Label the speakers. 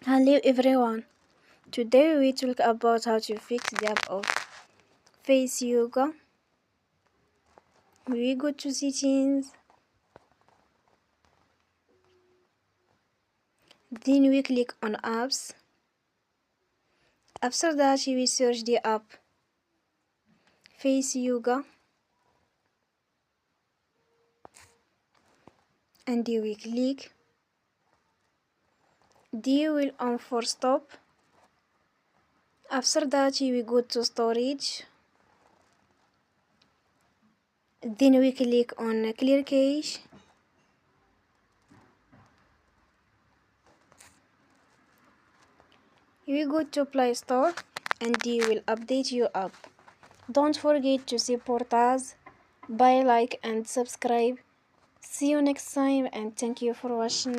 Speaker 1: Hello everyone. Today we talk about how to fix the app of Face Yoga. We go to settings, then we click on apps. After that we search the app Face Yoga and we click. Then we on for stop. After that we go to storage. Then we click on clear cache. We go to Play Store and they will update your app. Don't forget to support us by like and subscribe. See you next time and thank you for watching.